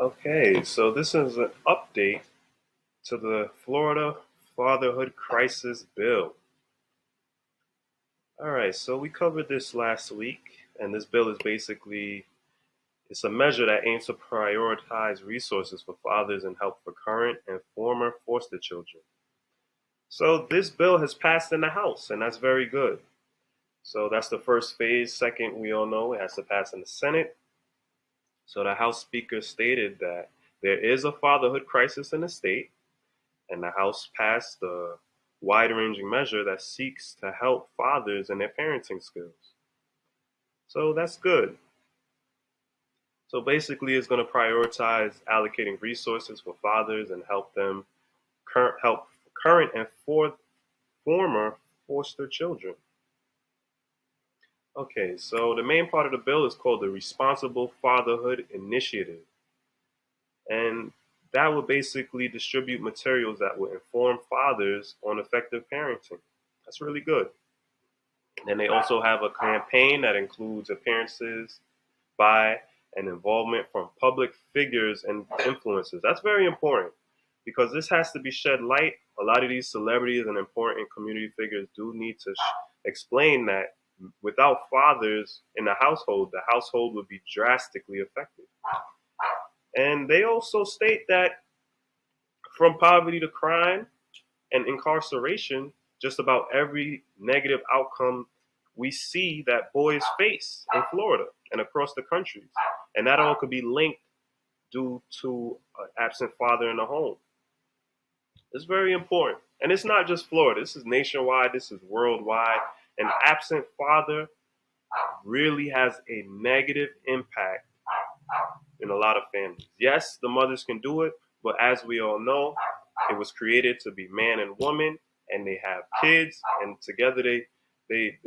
Okay, so this is an update to the Florida Fatherhood Crisis Bill. All right, so we covered this last week, and this bill is basically it's a measure that aims to prioritize resources for fathers and help for current and former foster children. So this bill has passed in the House, and that's very good. So that's the first phase. Second, we all know it has to pass in the Senate. So the House Speaker stated that there is a fatherhood crisis in the state and the House passed a wide ranging measure that seeks to help fathers in their parenting skills. So that's good. So basically, it's going to prioritize allocating resources for fathers and help current and former foster children. Okay, so the main part of the bill is called the Responsible Fatherhood Initiative. And that will basically distribute materials that will inform fathers on effective parenting. That's really good. And they also have a campaign that includes appearances by and involvement from public figures and influencers. That's very important because this has to be shed light. A lot of these celebrities and important community figures do need to explain that without fathers in the household would be drastically affected. And they also state that from poverty to crime and incarceration, just about every negative outcome we see that boys face in Florida and across the country. And that all could be linked due to an absent father in the home. It's very important. And it's not just Florida, this is nationwide, this is worldwide. An absent father really has a negative impact in a lot of families. Yes, the mothers can do it, but as we all know, it was created to be man and woman, and they have kids, and together they they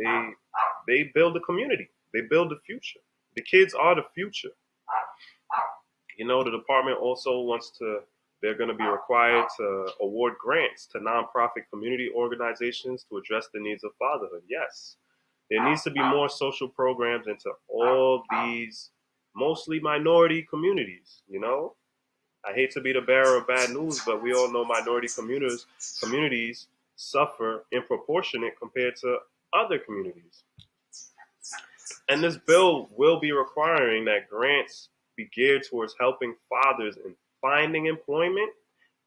they build a community. They build the future. The kids are the future. You know, the department also wants to. They're going to be required to award grants to nonprofit community organizations to address the needs of fatherhood. Yes, there needs to be more social programs into all these mostly minority communities. You know, I hate to be the bearer of bad news, but we all know minority communities suffer in proportionate compared to other communities. And this bill will be requiring that grants be geared towards helping fathers in finding employment,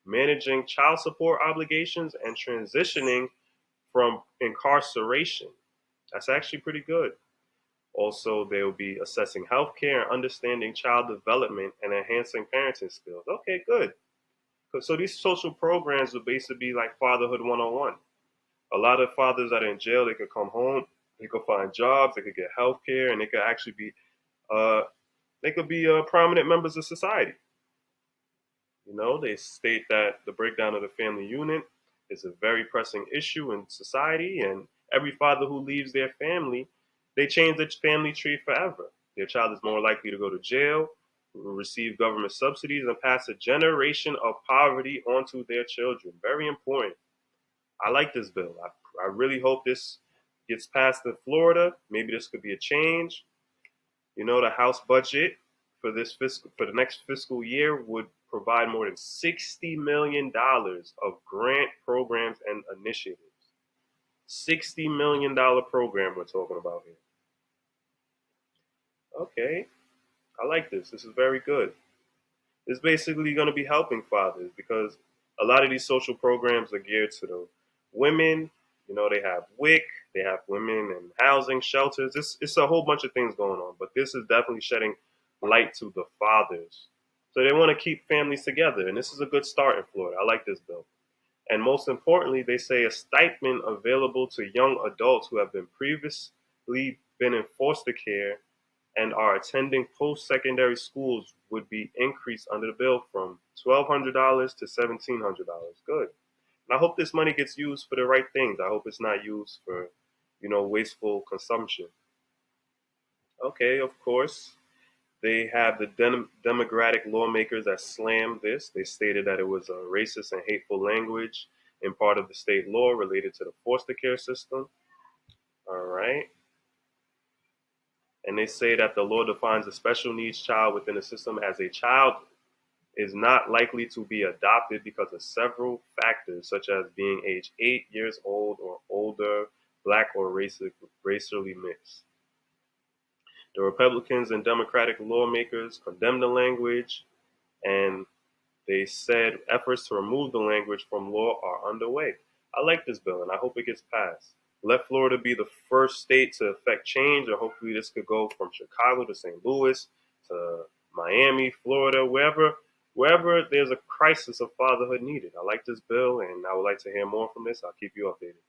managing child support obligations, and transitioning from incarceration. That's actually pretty good. Also, they will be assessing healthcare and understanding child development and enhancing parenting skills. Okay, good. So these social programs will basically be like fatherhood 101. A lot of fathers that are in jail, they could come home, they could find jobs, they could get health care, and they could actually be uh, prominent members of society. You know, they state that the breakdown of the family unit is a very pressing issue in society, and every father who leaves their family, they change the family tree forever. Their child is more likely to go to jail, receive government subsidies, and pass a generation of poverty onto their children. Very important. I like this bill. I really hope this gets passed in Florida. Maybe this could be a change. You know, the House budget for the next fiscal year would provide more than $60 million of grant programs and initiatives. $60 million program we're talking about here. Okay, I like this. This is very good. It's basically going to be helping fathers because a lot of these social programs are geared to the women. You know, they have WIC, they have women in housing shelters. It's a whole bunch of things going on, but this is definitely shedding light to the fathers. So they want to keep families together, and this is a good start in Florida. I like this bill. And most importantly, they say a stipend available to young adults who have been previously been in foster care and are attending post-secondary schools would be increased under the bill from $1,200 to $1,700. Good. And I hope this money gets used for the right things. I hope it's not used for, wasteful consumption. Okay, of course, they have the Democratic lawmakers that slammed this. They stated that it was a racist and hateful language in part of the state law related to the foster care system. All right. And they say that the law defines a special needs child within the system as a child is not likely to be adopted because of several factors, such as being age 8 years old or older, black, or racially mixed. The Republicans and Democratic lawmakers condemned the language, and they said efforts to remove the language from law are underway. I like this bill, and I hope it gets passed. Let Florida be the first state to effect change, and hopefully this could go from Chicago to St. Louis to Miami, Florida, wherever there's a crisis of fatherhood needed. I like this bill, and I would like to hear more from this. I'll keep you updated.